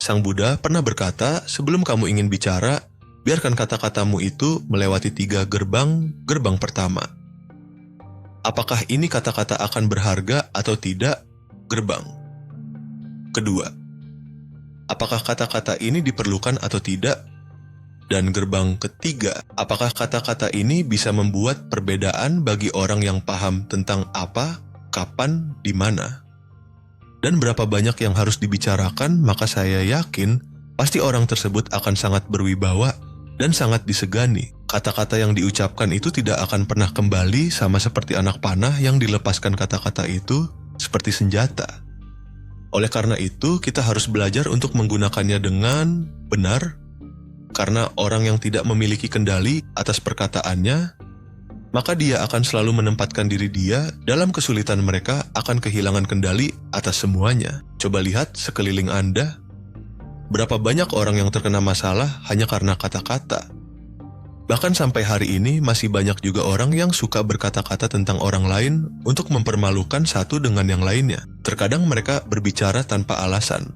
Sang Buddha pernah berkata, sebelum kamu ingin bicara, biarkan kata-katamu itu melewati 3 gerbang. Gerbang pertama, apakah ini kata-kata akan berharga atau tidak? Gerbang kedua, apakah kata-kata ini diperlukan atau tidak? Dan gerbang ketiga, apakah kata-kata ini bisa membuat perbedaan bagi orang yang paham tentang apa, kapan, di mana, dan berapa banyak yang harus dibicarakan? Maka saya yakin pasti orang tersebut akan sangat berwibawa dan sangat disegani. Kata-kata yang diucapkan itu tidak akan pernah kembali, sama seperti anak panah yang dilepaskan kata-kata itu seperti senjata. Oleh karena itu, kita harus belajar untuk menggunakannya dengan benar. Karena orang yang tidak memiliki kendali atas perkataannya, maka dia akan selalu menempatkan diri dia dalam kesulitan. Mereka akan kehilangan kendali atas semuanya. Coba lihat sekeliling Anda. Berapa banyak orang yang terkena masalah hanya karena kata-kata. Bahkan sampai hari ini masih banyak juga orang yang suka berkata-kata tentang orang lain untuk mempermalukan satu dengan yang lainnya. Terkadang mereka berbicara tanpa alasan.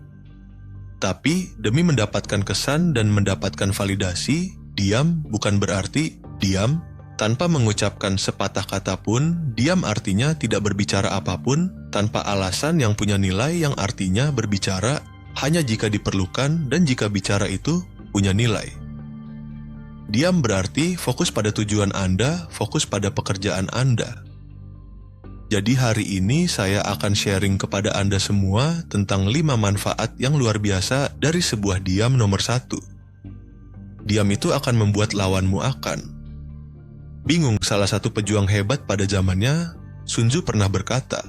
Tapi demi mendapatkan kesan dan mendapatkan validasi, diam bukan berarti diam tanpa mengucapkan sepatah kata pun. Diam artinya tidak berbicara apapun tanpa alasan yang punya nilai, yang artinya berbicara hanya jika diperlukan dan jika bicara itu punya nilai. Diam berarti fokus pada tujuan Anda, fokus pada pekerjaan Anda. Jadi hari ini saya akan sharing kepada Anda semua tentang 5 manfaat yang luar biasa dari sebuah diam. Nomor 1. Diam itu akan membuat lawanmu akan bingung. Salah satu pejuang hebat pada zamannya, Sun Tzu, pernah berkata,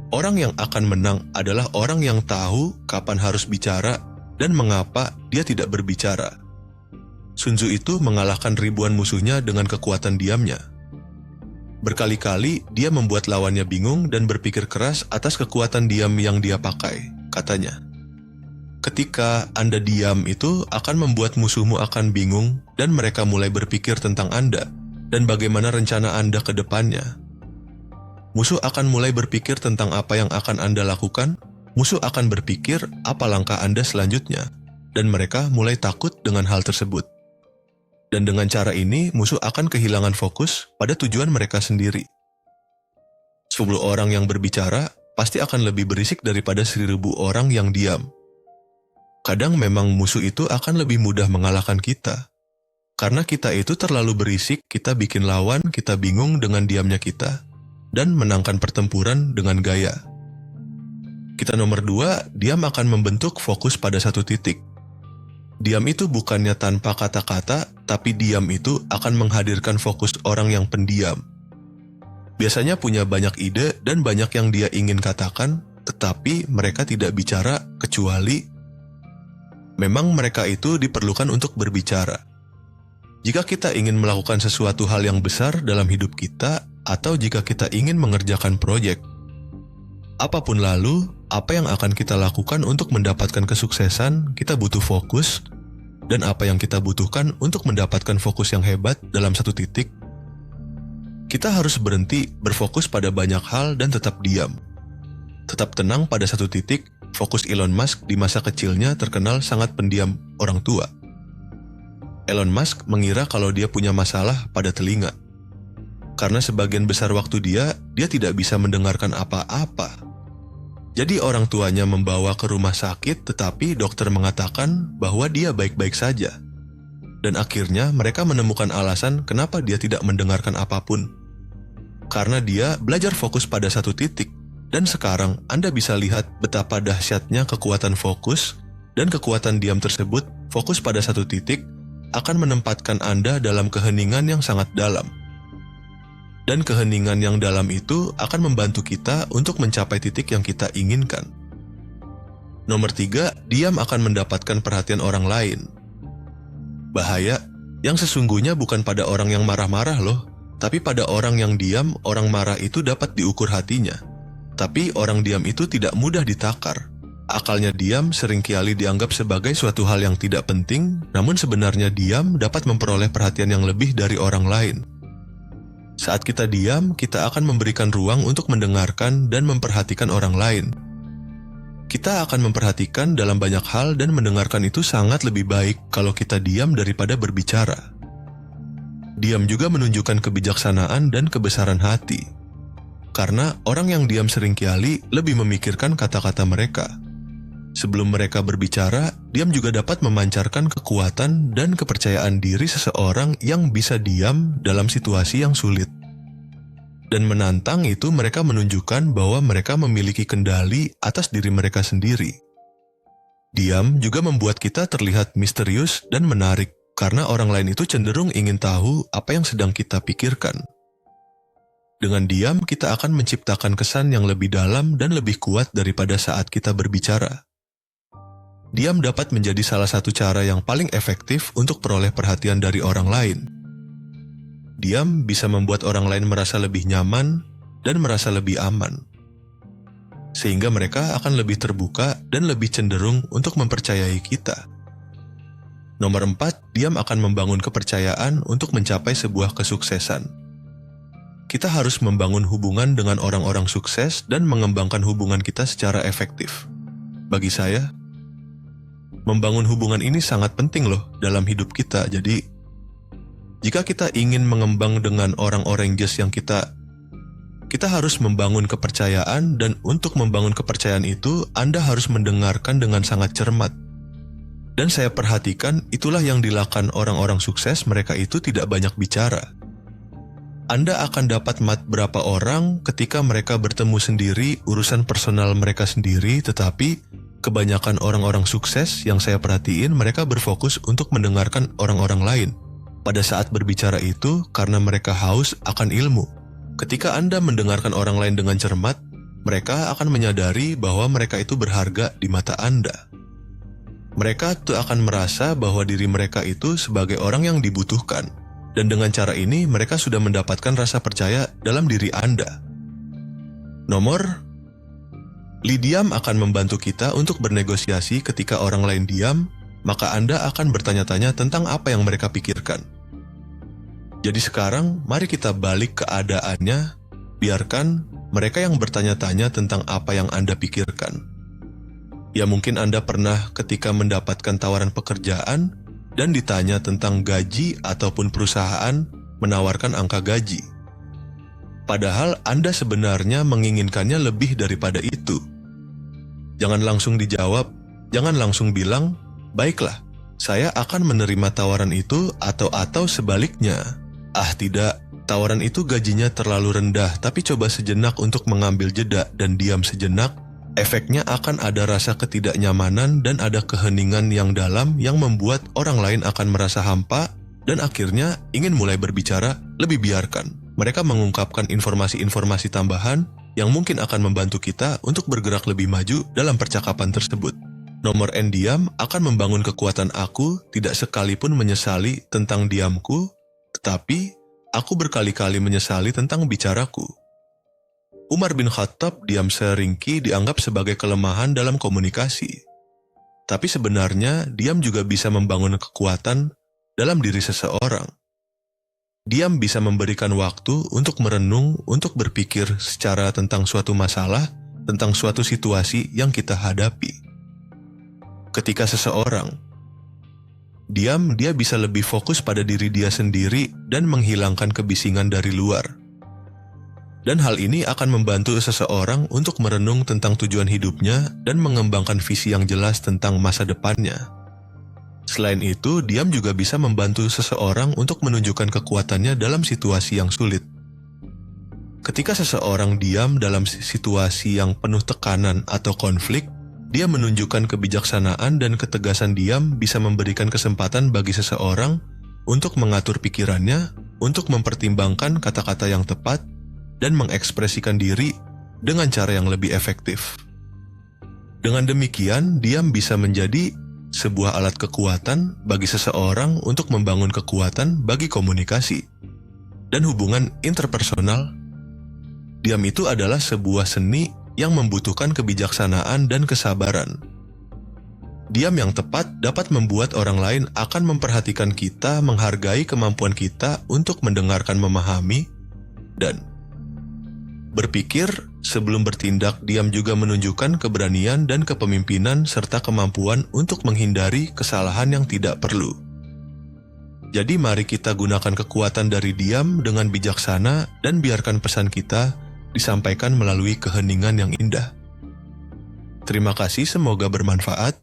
orang yang akan menang adalah orang yang tahu kapan harus bicara dan mengapa dia tidak berbicara. Sun Tzu itu mengalahkan ribuan musuhnya dengan kekuatan diamnya. Berkali-kali dia membuat lawannya bingung dan berpikir keras atas kekuatan diam yang dia pakai. Katanya, ketika Anda diam itu akan membuat musuhmu akan bingung dan mereka mulai berpikir tentang Anda dan bagaimana rencana Anda ke depannya. Musuh akan mulai berpikir tentang apa yang akan Anda lakukan. Musuh akan berpikir apa langkah Anda selanjutnya, dan mereka mulai takut dengan hal tersebut. Dan dengan cara ini, musuh akan kehilangan fokus pada tujuan mereka sendiri. 10 orang yang berbicara pasti akan lebih berisik daripada 1000 orang yang diam. Kadang memang musuh itu akan lebih mudah mengalahkan kita. Karena kita itu terlalu berisik, kita bikin lawan, kita bingung dengan diamnya kita, dan menangkan pertempuran dengan gaya. Kita nomor 2, diam akan membentuk fokus pada satu titik. Diam itu bukannya tanpa kata-kata, tapi diam itu akan menghadirkan fokus orang yang pendiam. Biasanya punya banyak ide dan banyak yang dia ingin katakan, tetapi mereka tidak bicara kecuali memang mereka itu diperlukan untuk berbicara. Jika kita ingin melakukan sesuatu hal yang besar dalam hidup kita, atau jika kita ingin mengerjakan proyek, apapun lalu, apa yang akan kita lakukan untuk mendapatkan kesuksesan, kita butuh fokus. Dan apa yang kita butuhkan untuk mendapatkan fokus yang hebat dalam satu titik, kita harus berhenti berfokus pada banyak hal dan tetap diam. Tetap tenang pada satu titik. Fokus Elon Musk di masa kecilnya terkenal sangat pendiam orang tua. Elon Musk mengira kalau dia punya masalah pada telinga. Karena sebagian besar waktu dia tidak bisa mendengarkan apa-apa. Jadi orang tuanya membawa ke rumah sakit, tetapi dokter mengatakan bahwa dia baik-baik saja. Dan akhirnya mereka menemukan alasan kenapa dia tidak mendengarkan apapun. Karena dia belajar fokus pada satu titik. Dan sekarang Anda bisa lihat betapa dahsyatnya kekuatan fokus dan kekuatan diam tersebut. Fokus pada satu titik akan menempatkan Anda dalam keheningan yang sangat dalam. Dan keheningan yang dalam itu akan membantu kita untuk mencapai titik yang kita inginkan. Nomor 3, diam akan mendapatkan perhatian orang lain. Bahaya yang sesungguhnya bukan pada orang yang marah-marah loh, tapi pada orang yang diam. Orang marah itu dapat diukur hatinya, tapi orang diam itu tidak mudah ditakar. Akalnya diam seringkali dianggap sebagai suatu hal yang tidak penting, namun sebenarnya diam dapat memperoleh perhatian yang lebih dari orang lain. Saat kita diam, kita akan memberikan ruang untuk mendengarkan dan memperhatikan orang lain. Kita akan memperhatikan dalam banyak hal dan mendengarkan itu sangat lebih baik kalau kita diam daripada berbicara. Diam juga menunjukkan kebijaksanaan dan kebesaran hati. Karena orang yang diam seringkali lebih memikirkan kata-kata mereka. Sebelum mereka berbicara, diam juga dapat memancarkan kekuatan dan kepercayaan diri seseorang yang bisa diam dalam situasi yang sulit. Dan menantang itu mereka menunjukkan bahwa mereka memiliki kendali atas diri mereka sendiri. Diam juga membuat kita terlihat misterius dan menarik karena orang lain itu cenderung ingin tahu apa yang sedang kita pikirkan. Dengan diam, kita akan menciptakan kesan yang lebih dalam dan lebih kuat daripada saat kita berbicara. Diam dapat menjadi salah satu cara yang paling efektif untuk peroleh perhatian dari orang lain. Diam bisa membuat orang lain merasa lebih nyaman dan merasa lebih aman. Sehingga mereka akan lebih terbuka dan lebih cenderung untuk mempercayai kita. Nomor 4, diam akan membangun kepercayaan untuk mencapai sebuah kesuksesan. Kita harus membangun hubungan dengan orang-orang sukses dan mengembangkan hubungan kita secara efektif. Bagi saya, membangun hubungan ini sangat penting loh dalam hidup kita. Jadi, jika kita ingin mengembang dengan orang Oranges yang kita harus membangun kepercayaan, dan untuk membangun kepercayaan itu, Anda harus mendengarkan dengan sangat cermat. Dan saya perhatikan itulah yang dilakukan orang-orang sukses, mereka itu tidak banyak bicara. Anda akan dapat berapa orang ketika mereka bertemu sendiri, urusan personal mereka sendiri, tetapi kebanyakan orang-orang sukses yang saya perhatiin, mereka berfokus untuk mendengarkan orang-orang lain. Pada saat berbicara itu, karena mereka haus akan ilmu. Ketika Anda mendengarkan orang lain dengan cermat, mereka akan menyadari bahwa mereka itu berharga di mata Anda. Mereka tuh akan merasa bahwa diri mereka itu sebagai orang yang dibutuhkan. Dan dengan cara ini, mereka sudah mendapatkan rasa percaya dalam diri Anda. Nomor, diam akan membantu kita untuk bernegosiasi. Ketika orang lain diam, maka Anda akan bertanya-tanya tentang apa yang mereka pikirkan. Jadi sekarang, mari kita balik keadaannya, biarkan mereka yang bertanya-tanya tentang apa yang Anda pikirkan. Ya mungkin Anda pernah ketika mendapatkan tawaran pekerjaan dan ditanya tentang gaji ataupun perusahaan menawarkan angka gaji. Padahal Anda sebenarnya menginginkannya lebih daripada itu. Jangan langsung dijawab, jangan langsung bilang, "Baiklah, saya akan menerima tawaran itu," atau sebaliknya. "Ah tidak, tawaran itu gajinya terlalu rendah, tapi coba sejenak untuk mengambil jeda dan diam sejenak." Efeknya akan ada rasa ketidaknyamanan dan ada keheningan yang dalam yang membuat orang lain akan merasa hampa dan akhirnya ingin mulai berbicara. Lebih biarkan mereka mengungkapkan informasi-informasi tambahan yang mungkin akan membantu kita untuk bergerak lebih maju dalam percakapan tersebut. Nomor N, diam akan membangun kekuatan. Aku tidak sekalipun menyesali tentang diamku, tetapi aku berkali-kali menyesali tentang bicaraku. Umar bin Khattab diam seringki dianggap sebagai kelemahan dalam komunikasi. Tapi sebenarnya diam juga bisa membangun kekuatan dalam diri seseorang. Diam bisa memberikan waktu untuk merenung, untuk berpikir secara tentang suatu masalah, tentang suatu situasi yang kita hadapi. Ketika seseorang diam, dia bisa lebih fokus pada diri dia sendiri dan menghilangkan kebisingan dari luar. Dan hal ini akan membantu seseorang untuk merenung tentang tujuan hidupnya dan mengembangkan visi yang jelas tentang masa depannya. Selain itu, diam juga bisa membantu seseorang untuk menunjukkan kekuatannya dalam situasi yang sulit. Ketika seseorang diam dalam situasi yang penuh tekanan atau konflik, dia menunjukkan kebijaksanaan dan ketegasan. Diam bisa memberikan kesempatan bagi seseorang untuk mengatur pikirannya, untuk mempertimbangkan kata-kata yang tepat, dan mengekspresikan diri dengan cara yang lebih efektif. Dengan demikian, diam bisa menjadi sebuah alat kekuatan bagi seseorang untuk membangun kekuatan bagi komunikasi dan hubungan interpersonal. Diam itu adalah sebuah seni yang membutuhkan kebijaksanaan dan kesabaran. Diam yang tepat dapat membuat orang lain akan memperhatikan kita, menghargai kemampuan kita untuk mendengarkan, memahami, dan Berpikir sebelum bertindak, diam juga menunjukkan keberanian dan kepemimpinan serta kemampuan untuk menghindari kesalahan yang tidak perlu. Jadi mari kita gunakan kekuatan dari diam dengan bijaksana dan biarkan pesan kita disampaikan melalui keheningan yang indah. Terima kasih, semoga bermanfaat.